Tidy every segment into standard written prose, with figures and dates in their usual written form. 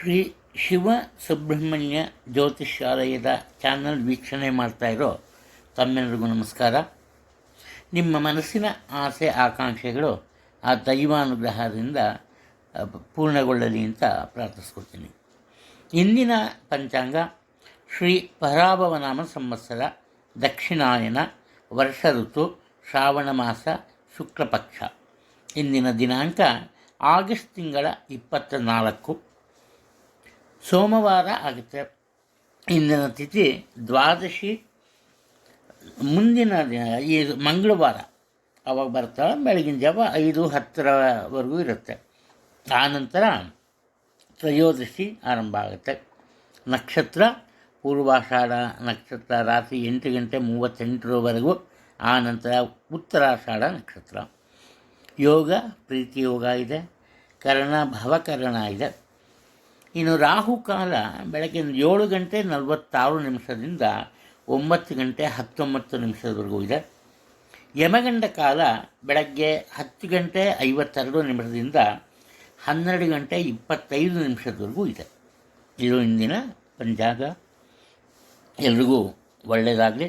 Shri Shiva Subrahmanya ಜ್ಯೋತಿಷ್ಯಾಲಯದ channel ವೀಕ್ಷಣೆ ಮಾಡ್ತಾ ಇರೋ ತಮ್ಮೆಲ್ಲರಿಗೂ ನಮಸ್ಕಾರ. ನಿಮ್ಮ ಮನಸ್ಸಿನ ಆಸೆ ಆಕಾಂಕ್ಷೆಗಳು ಆ ದೈವಾನುಗ್ರಹದಿಂದ ಪೂರ್ಣಗೊಳ್ಳಲಿ ಅಂತ ಪ್ರಾರ್ಥಿಸ್ಕೊಳ್ತೀನಿ. ಇಂದಿನ ಪಂಚಾಂಗ ಶ್ರೀ ಪರಾಭವನಾಮ ಸಂವತ್ಸರ, ದಕ್ಷಿಣಾಯನ, ವರ್ಷ ಋತು, ಶ್ರಾವಣ ಮಾಸ, ಶುಕ್ಲಪಕ್ಷ. ಇಂದಿನ ದಿನಾಂಕ ಆಗಸ್ಟ್ ತಿಂಗಳ 24, ಸೋಮವಾರ ಆಗುತ್ತೆ. ಇಂದಿನ ತಿಥಿ ದ್ವಾದಶಿ. ಮುಂದಿನ ದಿನ ಈ ಮಂಗಳವಾರ ಅವಾಗ ಬರ್ತಾಳೆ, ಬೆಳಗಿನ ಜಾವ 5:10 ಇರುತ್ತೆ. ಆನಂತರ ತ್ರಯೋದಶಿ ಆರಂಭ ಆಗುತ್ತೆ. ನಕ್ಷತ್ರ ಪೂರ್ವಾಷಾಢ ನಕ್ಷತ್ರ, ರಾತ್ರಿ 8:38 ಆನಂತರ ಉತ್ತರಾಷಾಢ ನಕ್ಷತ್ರ. ಯೋಗ ಪ್ರೀತಿ ಯೋಗ ಇದೆ, ಕರ್ಣ ಭವಕರ್ಣ ಇದೆ. ಇನ್ನು ರಾಹುಕಾಲ ಬೆಳಗ್ಗೆ 7:46 9:19 ಇದೆ. ಯಮಗಂಡ ಕಾಲ ಬೆಳಗ್ಗೆ 10:52 12:25 ಇದೆ. ಇದು ಇಂದಿನ ಪಂಚಾಂಗ. ಎಲ್ರಿಗೂ ಒಳ್ಳೆಯದಾಗಲಿ.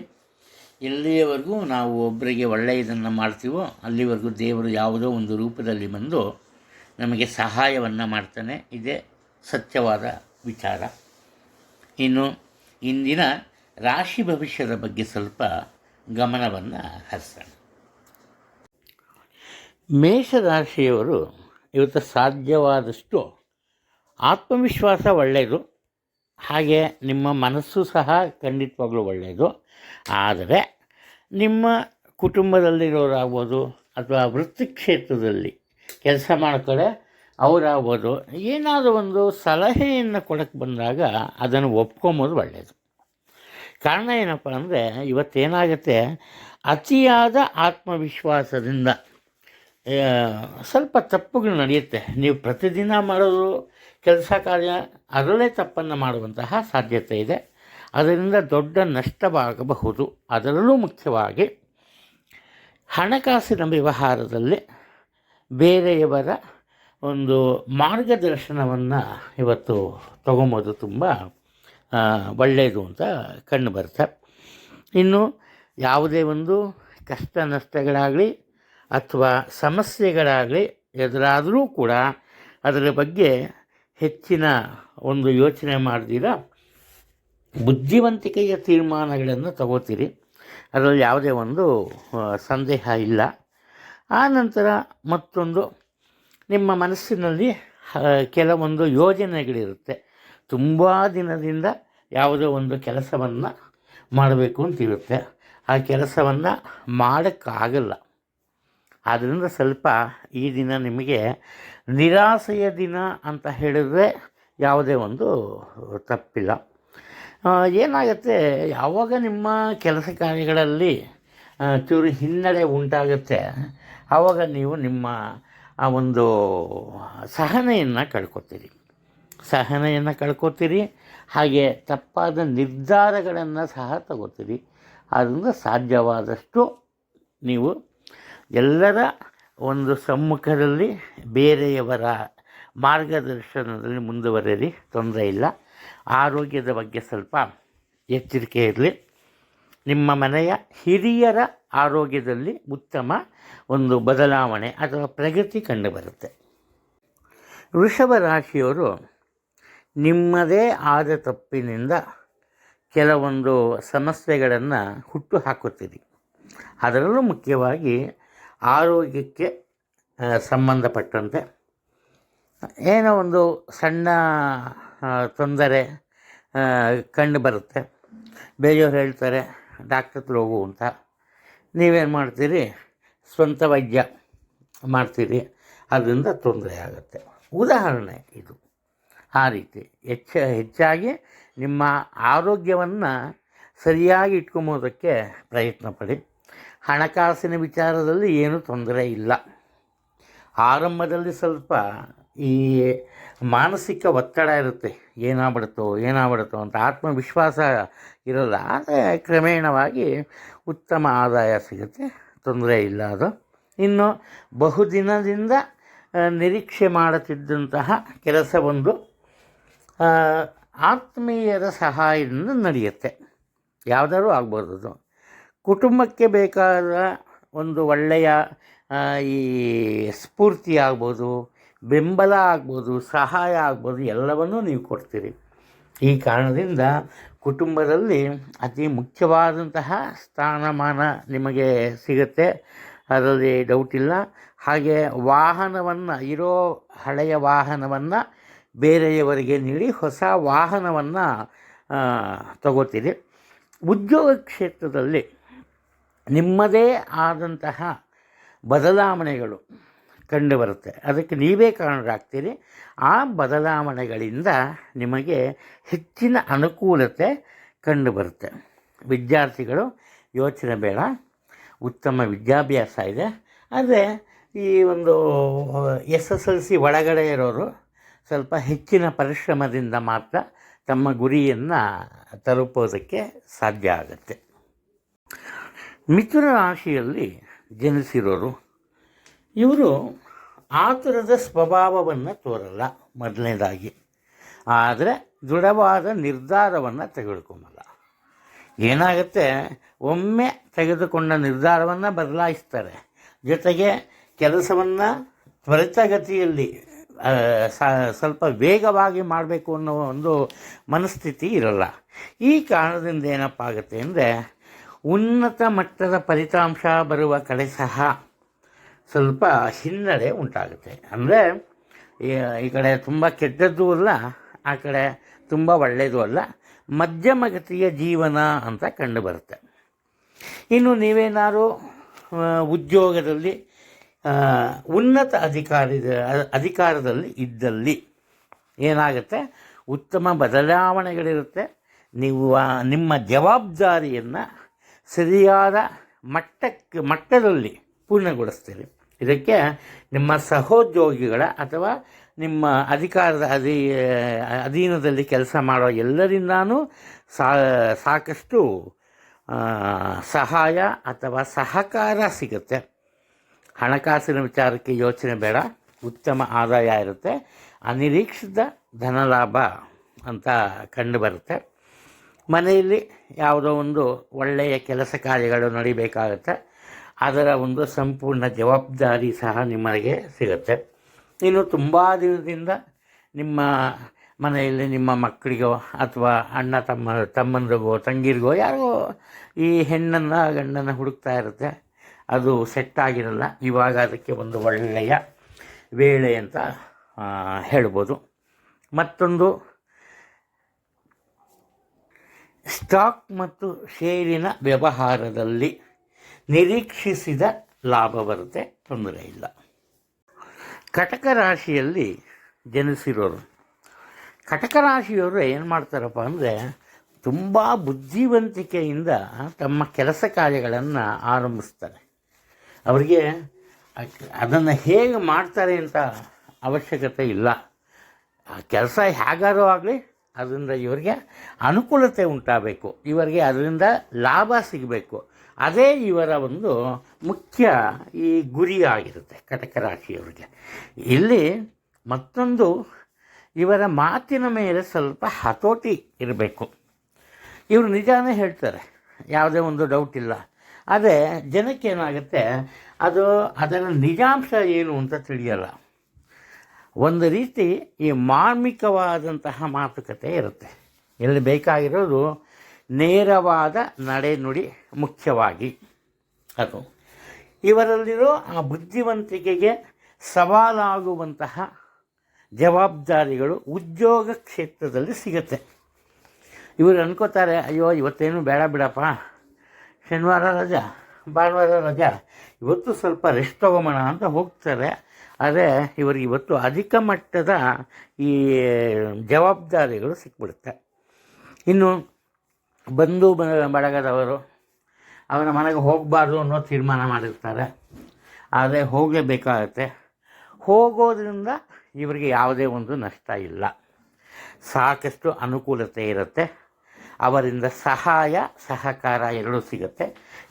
ಎಲ್ಲಿಯವರೆಗೂ ನಾವು ಒಬ್ಬರಿಗೆ ಒಳ್ಳೆಯದನ್ನು ಮಾಡ್ತೀವೋ ಅಲ್ಲಿವರೆಗೂ ದೇವರು ಯಾವುದೋ ಒಂದು ರೂಪದಲ್ಲಿ ಬಂದು ನಮಗೆ ಸಹಾಯವನ್ನು ಮಾಡ್ತಾನೆ. ಇದೇ ಸತ್ಯವಾದ ವಿಚಾರ. ಇನ್ನು ಇಂದಿನ ರಾಶಿ ಭವಿಷ್ಯದ ಬಗ್ಗೆ ಸ್ವಲ್ಪ ಗಮನವನ್ನು ಹರಿಸೋಣ. ಮೇಷರಾಶಿಯವರು ಇವತ್ತು ಸಾಧ್ಯವಾದಷ್ಟು ಆತ್ಮವಿಶ್ವಾಸ ಒಳ್ಳೆಯದು, ಹಾಗೆ ನಿಮ್ಮ ಮನಸ್ಸು ಸಹ ಖಂಡಿತವಾಗ್ಲೂ ಒಳ್ಳೆಯದು. ಆದರೆ ನಿಮ್ಮ ಕುಟುಂಬದಲ್ಲಿರೋರಾಗ್ಬೋದು ಅಥವಾ ವೃತ್ತಿ ಕ್ಷೇತ್ರದಲ್ಲಿ ಕೆಲಸ ಮಾಡ್ತಾರೆ ಅವರಾಗ್ಬೋದು, ಏನಾದರೂ ಒಂದು ಸಲಹೆಯನ್ನು ಕೊಡೋಕ್ಕೆ ಬಂದಾಗ ಅದನ್ನು ಒಪ್ಕೊಂಬೋದು ಒಳ್ಳೆಯದು. ಕಾರಣ ಏನಪ್ಪ ಅಂದರೆ, ಇವತ್ತೇನಾಗುತ್ತೆ, ಅತಿಯಾದ ಆತ್ಮವಿಶ್ವಾಸದಿಂದ ಸ್ವಲ್ಪ ತಪ್ಪುಗಳು ನಡೆಯುತ್ತೆ. ನೀವು ಪ್ರತಿದಿನ ಮಾಡೋದು ಕೆಲಸ ಕಾರ್ಯ ಅದರಲ್ಲೇ ತಪ್ಪನ್ನು ಮಾಡುವಂತಹ ಸಾಧ್ಯತೆ ಇದೆ. ಅದರಿಂದ ದೊಡ್ಡ ನಷ್ಟವಾಗಬಹುದು. ಅದರಲ್ಲೂ ಮುಖ್ಯವಾಗಿ ಹಣಕಾಸಿನ ವ್ಯವಹಾರದಲ್ಲಿ ಬೇರೆಯವರ ಒಂದು ಮಾರ್ಗದರ್ಶನವನ್ನು ಇವತ್ತು ತಗೊಂಬೋದು, ತುಂಬ ಒಳ್ಳೆಯದು ಅಂತ ಕಂಡು ಬರುತ್ತೆ. ಇನ್ನು ಯಾವುದೇ ಒಂದು ಕಷ್ಟ ನಷ್ಟಗಳಾಗಲಿ ಅಥವಾ ಸಮಸ್ಯೆಗಳಾಗಲಿ ಎದುರಾದರೂ ಕೂಡ ಅದರ ಬಗ್ಗೆ ಹೆಚ್ಚಿನ ಒಂದು ಯೋಚನೆ ಮಾಡ್ದಿರ ಬುದ್ಧಿವಂತಿಕೆಯ ತೀರ್ಮಾನಗಳನ್ನು ತಗೋತೀರಿ. ಅದರಲ್ಲಿ ಯಾವುದೇ ಒಂದು ಸಂದೇಹ ಇಲ್ಲ. ಆ ನಂತರ ಮತ್ತೊಂದು, ನಿಮ್ಮ ಮನಸ್ಸಿನಲ್ಲಿ ಕೆಲವೊಂದು ಯೋಜನೆಗಳಿರುತ್ತೆ. ತುಂಬ ದಿನದಿಂದ ಯಾವುದೋ ಒಂದು ಕೆಲಸವನ್ನು ಮಾಡಬೇಕು ಅಂತಿರುತ್ತೆ. ಆ ಕೆಲಸವನ್ನು ಮಾಡೋಕ್ಕಾಗಲ್ಲ. ಆದ್ದರಿಂದ ಸ್ವಲ್ಪ ಈ ದಿನ ನಿಮಗೆ ನಿರಾಸೆಯ ದಿನ ಅಂತ ಹೇಳಿದ್ರೆ ಯಾವುದೇ ಒಂದು ತಪ್ಪಿಲ್ಲ. ಏನಾಗುತ್ತೆ, ಯಾವಾಗ ನಿಮ್ಮ ಕೆಲಸ ಕಾರ್ಯಗಳಲ್ಲಿ ಚೂರು ಹಿನ್ನಡೆ ಉಂಟಾಗುತ್ತೆ ಆವಾಗ ನೀವು ನಿಮ್ಮ ಆ ಒಂದು ಸಹನೆಯನ್ನು ಕಳ್ಕೊತೀರಿ. ಹಾಗೆ ತಪ್ಪಾದ ನಿರ್ಧಾರಗಳನ್ನು ಸಹ ತಗೋತೀರಿ. ಆದ್ದರಿಂದ ಸಾಧ್ಯವಾದಷ್ಟು ನೀವು ಎಲ್ಲರ ಒಂದು ಸಮ್ಮುಖದಲ್ಲಿ ಬೇರೆಯವರ ಮಾರ್ಗದರ್ಶನದಲ್ಲಿ ಮುಂದುವರೆಯಿರಿ, ತೊಂದರೆ ಇಲ್ಲ. ಆರೋಗ್ಯದ ಬಗ್ಗೆ ಸ್ವಲ್ಪ ಎಚ್ಚರಿಕೆ ಇರಲಿ. ನಿಮ್ಮ ಮನೆಯ ಹಿರಿಯರ ಆರೋಗ್ಯದಲ್ಲಿ ಉತ್ತಮ ಒಂದು ಬದಲಾವಣೆ ಅಥವಾ ಪ್ರಗತಿ ಕಂಡುಬರುತ್ತೆ. ವೃಷಭ ರಾಶಿಯವರು ನಿಮ್ಮದೇ ಆದ ತಪ್ಪಿನಿಂದ ಕೆಲವೊಂದು ಸಮಸ್ಯೆಗಳನ್ನು ಹುಟ್ಟು ಹಾಕುತ್ತೀರಿ. ಅದರಲ್ಲೂ ಮುಖ್ಯವಾಗಿ ಆರೋಗ್ಯಕ್ಕೆ ಸಂಬಂಧಪಟ್ಟಂತೆ ಏನೋ ಒಂದು ಸಣ್ಣ ತೊಂದರೆ ಕಂಡು ಬರುತ್ತೆ. ಬೇರೆಯವ್ರು ಹೇಳ್ತಾರೆ ಡಾಕ್ಟ್ರ್ ಹತ್ರ ಹೋಗು ಅಂತ, ನೀವೇನು ಮಾಡ್ತೀರಿ, ಸ್ವಂತ ವೈದ್ಯ ಮಾಡ್ತೀರಿ. ಅದರಿಂದ ತೊಂದರೆ ಆಗುತ್ತೆ. ಉದಾಹರಣೆ ಇದು. ಆ ರೀತಿ ಹೆಚ್ಚಾಗಿ ನಿಮ್ಮ ಆರೋಗ್ಯವನ್ನು ಸರಿಯಾಗಿ ಇಟ್ಕೊಂಬೋದಕ್ಕೆ ಪ್ರಯತ್ನ ಪಡಿ. ಹಣಕಾಸಿನ ವಿಚಾರದಲ್ಲಿ ಏನೂ ತೊಂದರೆ ಇಲ್ಲ. ಆರಂಭದಲ್ಲಿ ಸ್ವಲ್ಪ ಈ ಮಾನಸಿಕ ಒತ್ತಡ ಇರುತ್ತೆ, ಏನಾಗ್ಬಿಡುತ್ತೋ ಅಂತ ಆತ್ಮವಿಶ್ವಾಸ ಇರೋಲ್ಲ. ಆದರೆ ಕ್ರಮೇಣವಾಗಿ ಉತ್ತಮ ಆದಾಯ ಸಿಗುತ್ತೆ, ತೊಂದರೆ ಇಲ್ಲ ಅದು. ಇನ್ನು ಬಹುದಿನದಿಂದ ನಿರೀಕ್ಷೆ ಮಾಡುತ್ತಿದ್ದಂತಹ ಕೆಲಸವೊಂದು ಆ, ಆತ್ಮೀಯರ ಸಹಾಯದಿಂದ ನಡೆಯುತ್ತೆ. ಯಾವುದಾದ್ರೂ ಆಗ್ಬೋದು ಅದು. ಕುಟುಂಬಕ್ಕೆ ಬೇಕಾದ ಒಂದು ಒಳ್ಳೆಯ ಈ ಸ್ಫೂರ್ತಿ ಆಗ್ಬೋದು, ಬೆಂಬಲ ಆಗ್ಬೋದು, ಸಹಾಯ ಆಗ್ಬೋದು, ಎಲ್ಲವನ್ನೂ ನೀವು ಕೊಡ್ತೀರಿ. ಈ ಕಾರಣದಿಂದ ಕುಟುಂಬದಲ್ಲಿ ಅತಿ ಮುಖ್ಯವಾದಂತಹ ಸ್ಥಾನಮಾನ ನಿಮಗೆ ಸಿಗುತ್ತೆ, ಅದರಲ್ಲಿ ಡೌಟ್ ಇಲ್ಲ. ಹಾಗೆ ವಾಹನವನ್ನು, ಇರೋ ಹಳೆಯ ವಾಹನವನ್ನು ಬೇರೆಯವರಿಗೆ ನೀಡಿ ಹೊಸ ವಾಹನವನ್ನು ತಗೋತೀರಿ. ಉದ್ಯೋಗ ಕ್ಷೇತ್ರದಲ್ಲಿ ನಿಮ್ಮದೇ ಆದಂತಹ ಬದಲಾವಣೆಗಳು ಕಂಡುಬರುತ್ತೆ. ಅದಕ್ಕೆ ನೀವೇ ಕಾರಣರಾಗ್ತೀರಿ. ಆ ಬದಲಾವಣೆಗಳಿಂದ ನಿಮಗೆ ಹೆಚ್ಚಿನ ಅನುಕೂಲತೆ ಕಂಡುಬರುತ್ತೆ. ವಿದ್ಯಾರ್ಥಿಗಳು ಯೋಚನೆ ಬೇಡ, ಉತ್ತಮ ವಿದ್ಯಾಭ್ಯಾಸ ಇದೆ. ಆದರೆ ಈ ಒಂದು SSLC ಒಳಗಡೆ ಇರೋರು ಸ್ವಲ್ಪ ಹೆಚ್ಚಿನ ಪರಿಶ್ರಮದಿಂದ ಮಾತ್ರ ತಮ್ಮ ಗುರಿಯನ್ನು ತಲುಪೋದಕ್ಕೆ ಸಾಧ್ಯ ಆಗುತ್ತೆ. ಮಿಥುನ ರಾಶಿಯಲ್ಲಿ ಜನಿಸಿರೋರು ಇವರು ಆತುರದ ಸ್ವಭಾವವನ್ನು ತೋರಲ್ಲ ಮೊದಲನೇದಾಗಿ, ಆದರೆ ದೃಢವಾದ ನಿರ್ಧಾರವನ್ನು ತೆಗೆದುಕೊಂಬಲ್ಲ. ಏನಾಗುತ್ತೆ, ಒಮ್ಮೆ ತೆಗೆದುಕೊಂಡ ನಿರ್ಧಾರವನ್ನು ಬದಲಾಯಿಸ್ತಾರೆ. ಜೊತೆಗೆ ಕೆಲಸವನ್ನು ತ್ವರಿತಗತಿಯಲ್ಲಿ ಸ್ವಲ್ಪ ವೇಗವಾಗಿ ಮಾಡಬೇಕು ಅನ್ನೋ ಒಂದು ಮನಸ್ಥಿತಿ ಇರಲ್ಲ. ಈ ಕಾರಣದಿಂದ ಏನಪ್ಪ ಆಗುತ್ತೆ ಅಂದರೆ, ಉನ್ನತ ಮಟ್ಟದ ಫಲಿತಾಂಶ ಬರುವ ಕಡೆ ಸಹ ಸ್ವಲ್ಪ ಹಿನ್ನಡೆ ಉಂಟಾಗುತ್ತೆ. ಅಂದರೆ ಈ ಕಡೆ ತುಂಬ ಕೆಟ್ಟದ್ದೂ ಅಲ್ಲ, ಆ ಕಡೆ ತುಂಬ ಒಳ್ಳೆಯದೂ ಅಲ್ಲ, ಮಧ್ಯಮಗತಿಯ ಜೀವನ ಅಂತ ಕಂಡುಬರುತ್ತೆ. ಇನ್ನು ನೀವೇನಾದ್ರು ಉದ್ಯೋಗದಲ್ಲಿ ಉನ್ನತ ಅಧಿಕಾರದಲ್ಲಿ ಇದ್ದಲ್ಲಿ ಏನಾಗುತ್ತೆ, ಉತ್ತಮ ಬದಲಾವಣೆಗಳಿರುತ್ತೆ. ನೀವು ನಿಮ್ಮ ಜವಾಬ್ದಾರಿಯನ್ನು ಸರಿಯಾದ ಮಟ್ಟದಲ್ಲಿ ಪೂರ್ಣಗೊಳಿಸ್ತೀರಿ. ಇದಕ್ಕೆ ನಿಮ್ಮ ಸಹೋದ್ಯೋಗಿಗಳ ಅಥವಾ ನಿಮ್ಮ ಅಧಿಕಾರದ ಅಧೀನದಲ್ಲಿ ಕೆಲಸ ಮಾಡೋ ಎಲ್ಲರಿಂದಾನೂ ಸಾಕಷ್ಟು ಸಹಾಯ ಅಥವಾ ಸಹಕಾರ ಸಿಗುತ್ತೆ. ಹಣಕಾಸಿನ ವಿಚಾರಕ್ಕೆ ಯೋಚನೆ ಬೇಡ, ಉತ್ತಮ ಆದಾಯ ಇರುತ್ತೆ. ಅನಿರೀಕ್ಷಿತ ಧನಲಾಭ ಅಂತ ಕಂಡುಬರುತ್ತೆ. ಮನೆಯಲ್ಲಿ ಯಾವುದೋ ಒಂದು ಒಳ್ಳೆಯ ಕೆಲಸ ಕಾರ್ಯಗಳು ನಡಿಬೇಕಾಗುತ್ತೆ, ಅದರ ಒಂದು ಸಂಪೂರ್ಣ ಜವಾಬ್ದಾರಿ ಸಹ ನಿಮಗೆ ಸಿಗುತ್ತೆ. ಇನ್ನು ತುಂಬ ದಿನದಿಂದ ನಿಮ್ಮ ಮನೆಯಲ್ಲಿ ನಿಮ್ಮ ಮಕ್ಕಳಿಗೋ ಅಥವಾ ಅಣ್ಣ ತಮ್ಮಂದ್ರಿಗೋ ತಂಗಿರಿಗೋ ಯಾರಿಗೋ ಈ ಹೆಣ್ಣನ್ನು ಗಂಡನ್ನು ಹುಡುಕ್ತಾ ಇರುತ್ತೆ, ಅದು ಸೆಟ್ ಆಗಿರಲ್ಲ. ಇವಾಗ ಅದಕ್ಕೆ ಒಂದು ಒಳ್ಳೆಯ ವೇಳೆ ಅಂತ ಹೇಳ್ಬೋದು. ಮತ್ತೊಂದು, ಸ್ಟಾಕ್ ಮತ್ತು ಷೇರಿನ ವ್ಯವಹಾರದಲ್ಲಿ ನಿರೀಕ್ಷಿಸಿದ ಲಾಭ ಬರುತ್ತೆ, ತೊಂದರೆ ಇಲ್ಲ. ಕಟಕ ರಾಶಿಯಲ್ಲಿ ಜನಿಸಿರೋರು, ಕಟಕ ರಾಶಿಯವರು ಏನು ಮಾಡ್ತಾರಪ್ಪ ಅಂದರೆ, ತುಂಬ ಬುದ್ಧಿವಂತಿಕೆಯಿಂದ ತಮ್ಮ ಕೆಲಸ ಕಾರ್ಯಗಳನ್ನು ಆರಂಭಿಸ್ತಾರೆ. ಅವರಿಗೆ ಅದನ್ನು ಹೇಗೆ ಮಾಡ್ತಾರೆ ಅಂತ ಅವಶ್ಯಕತೆ ಇಲ್ಲ. ಆ ಕೆಲಸ ಹೇಗಾದರೂ ಆಗಲಿ ಅದರಿಂದ ಇವರಿಗೆ ಅನುಕೂಲತೆ ಉಂಟಾಗಬೇಕು, ಇವರಿಗೆ ಅದರಿಂದ ಲಾಭ ಸಿಗಬೇಕು. ಅದೇ ಇವರ ಒಂದು ಮುಖ್ಯ ಈ ಗುರಿಯಾಗಿರುತ್ತೆ ಕಟಕ ರಾಶಿಯವರಿಗೆ. ಇಲ್ಲಿ ಮತ್ತೊಂದು, ಇವರ ಮಾತಿನ ಮೇಲೆ ಸ್ವಲ್ಪ ಹತೋಟಿ ಇರಬೇಕು. ಇವರು ನಿಜಾನೇ ಹೇಳ್ತಾರೆ, ಯಾವುದೇ ಒಂದು ಡೌಟ್ ಇಲ್ಲ. ಆದರೆ ಜನಕ್ಕೇನಾಗುತ್ತೆ, ಅದರ ನಿಜಾಂಶ ಏನು ಅಂತ ತಿಳಿಯಲ್ಲ. ಒಂದು ರೀತಿ ಈ ಮಾರ್ಮಿಕವಾದಂತಹ ಮಾತುಕತೆ ಇರುತ್ತೆ. ಇಲ್ಲಿ ಬೇಕಾಗಿರೋದು ನೇರವಾದ ನಡೆನುಡಿ ಮುಖ್ಯವಾಗಿ. ಅದು ಇವರಲ್ಲಿರೋ ಆ ಬುದ್ಧಿವಂತಿಕೆಗೆ ಸವಾಲಾಗುವಂತಹ ಜವಾಬ್ದಾರಿಗಳು ಉದ್ಯೋಗ ಕ್ಷೇತ್ರದಲ್ಲಿ ಸಿಗುತ್ತೆ. ಇವರು ಅನ್ಕೋತಾರೆ, ಅಯ್ಯೋ ಇವತ್ತೇನು ಬೇಡ ಬಿಡಪ್ಪ, ಶನಿವಾರ ರಜಾ, ಭಾನುವಾರ ರಜಾ, ಇವತ್ತು ಸ್ವಲ್ಪ ರೆಸ್ಟ್ ತೊಗೊಂಬೋಣ ಅಂತ ಹೋಗ್ತಾರೆ. ಆದರೆ ಇವರಿಗೆ ಇವತ್ತು ಅಧಿಕ ಮಟ್ಟದ ಈ ಜವಾಬ್ದಾರಿಗಳು ಸಿಕ್ಬಿಡುತ್ತೆ. ಇನ್ನು ಬಂಧು ಬಳಗದವರು ಅವನ ಮನೆಗೆ ಹೋಗಬಾರ್ದು ಅನ್ನೋ ತೀರ್ಮಾನ ಮಾಡಿರ್ತಾರೆ, ಆದರೆ ಹೋಗಲೇಬೇಕಾಗತ್ತೆ. ಹೋಗೋದ್ರಿಂದ ಇವರಿಗೆ ಯಾವುದೇ ಒಂದು ನಷ್ಟ ಇಲ್ಲ, ಸಾಕಷ್ಟು ಅನುಕೂಲತೆ ಇರುತ್ತೆ. ಅವರಿಂದ ಸಹಾಯ ಸಹಕಾರ ಎರಡೂ ಸಿಗುತ್ತೆ.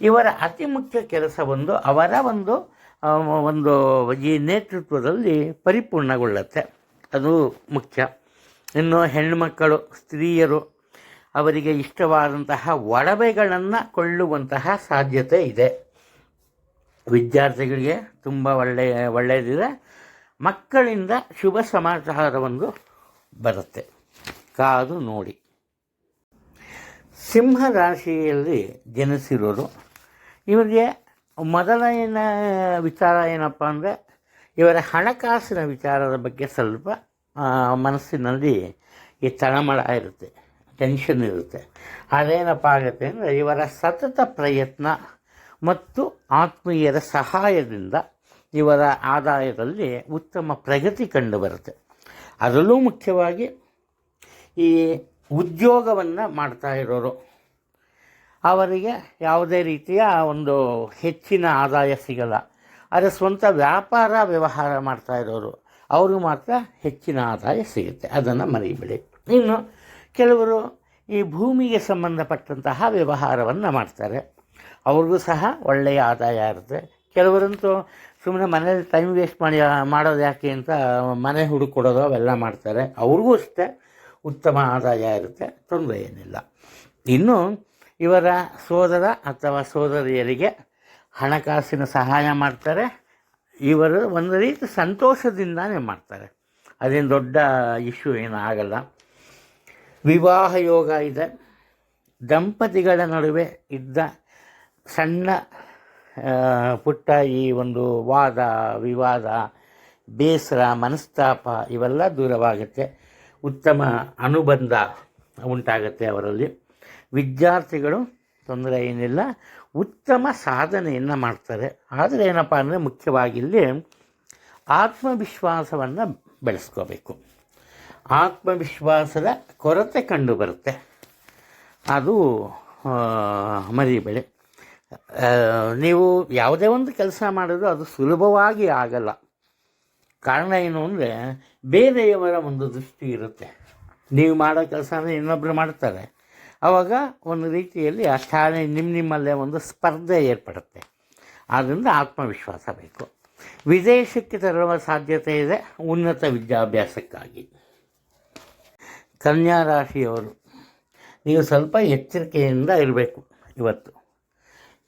ಇವರ ಅತಿ ಮುಖ್ಯ ಕೆಲಸ ಅವರ ಒಂದು ಈ ನೇತೃತ್ವದಲ್ಲಿ ಪರಿಪೂರ್ಣಗೊಳ್ಳುತ್ತೆ, ಅದು ಮುಖ್ಯ. ಇನ್ನು ಹೆಣ್ಣುಮಕ್ಕಳು, ಸ್ತ್ರೀಯರು ಅವರಿಗೆ ಇಷ್ಟವಾದಂತಹ ಒಡವೆಗಳನ್ನು ಕೊಳ್ಳುವಂತಹ ಸಾಧ್ಯತೆ ಇದೆ. ವಿದ್ಯಾರ್ಥಿಗಳಿಗೆ ತುಂಬ ಒಳ್ಳೆಯದಿದೆ. ಮಕ್ಕಳಿಂದ ಶುಭ ಸಮಾಚಾರವೊಂದು ಬರುತ್ತೆ, ಕಾದು ನೋಡಿ. ಸಿಂಹ ರಾಶಿಯಲ್ಲಿ ಜನಿಸಿರೋರು, ಇವರಿಗೆ ಮೊದಲನೇ ವಿಚಾರ ಏನಪ್ಪ ಅಂದರೆ, ಇವರ ಹಣಕಾಸಿನ ವಿಚಾರದ ಬಗ್ಗೆ ಸ್ವಲ್ಪ ಮನಸ್ಸಿನಲ್ಲಿ ಈ ತಳಮಳ ಇರುತ್ತೆ, ಟೆನ್ಷನ್ ಇರುತ್ತೆ. ಅದೇನಪ್ಪ ಆಗುತ್ತೆ ಅಂದರೆ, ಇವರ ಸತತ ಪ್ರಯತ್ನ ಮತ್ತು ಆತ್ಮೀಯರ ಸಹಾಯದಿಂದ ಇವರ ಆದಾಯದಲ್ಲಿ ಉತ್ತಮ ಪ್ರಗತಿ ಕಂಡುಬರುತ್ತೆ. ಅದರಲ್ಲೂ ಮುಖ್ಯವಾಗಿ ಈ ಉದ್ಯೋಗವನ್ನು ಮಾಡ್ತಾ ಇರೋರು, ಅವರಿಗೆ ಯಾವುದೇ ರೀತಿಯ ಒಂದು ಹೆಚ್ಚಿನ ಆದಾಯ ಸಿಗಲ್ಲ. ಆದರೆ ಸ್ವಂತ ವ್ಯಾಪಾರ ವ್ಯವಹಾರ ಮಾಡ್ತಾ ಇರೋರು ಅವರು ಮಾತ್ರ ಹೆಚ್ಚಿನ ಆದಾಯ ಸಿಗುತ್ತೆ, ಅದನ್ನು ಮರೆಯಬೇಡಿ. ಇನ್ನು ಕೆಲವರು ಈ ಭೂಮಿಗೆ ಸಂಬಂಧಪಟ್ಟಂತಹ ವ್ಯವಹಾರವನ್ನು ಮಾಡ್ತಾರೆ, ಅವ್ರಿಗೂ ಸಹ ಒಳ್ಳೆಯ ಆದಾಯ ಇರುತ್ತೆ. ಕೆಲವರಂತೂ ಸುಮ್ಮನೆ ಮನೇಲಿ ಟೈಮ್ ವೇಸ್ಟ್ ಮಾಡೋದು ಯಾಕೆ ಅಂತ ಮನೆ ಹುಡುಕೊಡೋದು ಅವೆಲ್ಲ ಮಾಡ್ತಾರೆ, ಅವ್ರಿಗೂ ಅಷ್ಟೇ ಉತ್ತಮ ಆದಾಯ ಇರುತ್ತೆ, ತೊಂದರೆ ಏನಿಲ್ಲ. ಇನ್ನು ಇವರ ಸೋದರ ಅಥವಾ ಸೋದರಿಯರಿಗೆ ಹಣಕಾಸಿನ ಸಹಾಯ ಮಾಡ್ತಾರೆ. ಇವರು ಒಂದು ರೀತಿ ಸಂತೋಷದಿಂದಾನೇ ಮಾಡ್ತಾರೆ, ಅದೇನು ದೊಡ್ಡ ಇಶ್ಯೂ ಏನೂ ಆಗಲ್ಲ. ವಿವಾಹ ಯೋಗ ಇದೆ. ದಂಪತಿಗಳ ನಡುವೆ ಇದ್ದ ಸಣ್ಣ ಪುಟ್ಟ ಈ ಒಂದು ವಾದ ವಿವಾದ, ಬೇಸರ, ಮನಸ್ತಾಪ ಇವೆಲ್ಲ ದೂರವಾಗುತ್ತೆ. ಉತ್ತಮ ಅನುಬಂಧ ಉಂಟಾಗುತ್ತೆ ಅವರಲ್ಲಿ. ವಿದ್ಯಾರ್ಥಿಗಳು ತೊಂದರೆ ಏನಿಲ್ಲ, ಉತ್ತಮ ಸಾಧನೆಯನ್ನು ಮಾಡ್ತಾರೆ. ಆದರೆ ಏನಪ್ಪ ಅಂದರೆ, ಮುಖ್ಯವಾಗಿ ಇಲ್ಲಿ ಆತ್ಮವಿಶ್ವಾಸವನ್ನು ಬೆಳೆಸ್ಕೋಬೇಕು. ಆತ್ಮವಿಶ್ವಾಸದ ಕೊರತೆ ಕಂಡು ಬರುತ್ತೆ, ಅದು ಮರಿಬೇಡಿ. ನೀವು ಯಾವುದೇ ಒಂದು ಕೆಲಸ ಮಾಡೋದು ಅದು ಸುಲಭವಾಗಿ ಆಗಲ್ಲ. ಕಾರಣ ಏನು ಅಂದರೆ, ಬೇರೆಯವರ ಒಂದು ದೃಷ್ಟಿ ಇರುತ್ತೆ. ನೀವು ಮಾಡೋ ಕೆಲಸನ ಇನ್ನೊಬ್ಬರು ಮಾಡ್ತಾರೆ, ಆವಾಗ ಒಂದು ರೀತಿಯಲ್ಲಿ ಆ ನಿಮ್ಮಲ್ಲೇ ಒಂದು ಸ್ಪರ್ಧೆ ಏರ್ಪಡುತ್ತೆ. ಆದ್ದರಿಂದ ಆತ್ಮವಿಶ್ವಾಸ ಬೇಕು. ವಿದೇಶಕ್ಕೆ ತೆರಳುವ ಸಾಧ್ಯತೆ ಇದೆ ಉನ್ನತ ವಿದ್ಯಾಭ್ಯಾಸಕ್ಕಾಗಿ. ಕನ್ಯಾ ರಾಶಿಯವರು, ನೀವು ಸ್ವಲ್ಪ ಎಚ್ಚರಿಕೆಯಿಂದ ಇರಬೇಕು ಇವತ್ತು.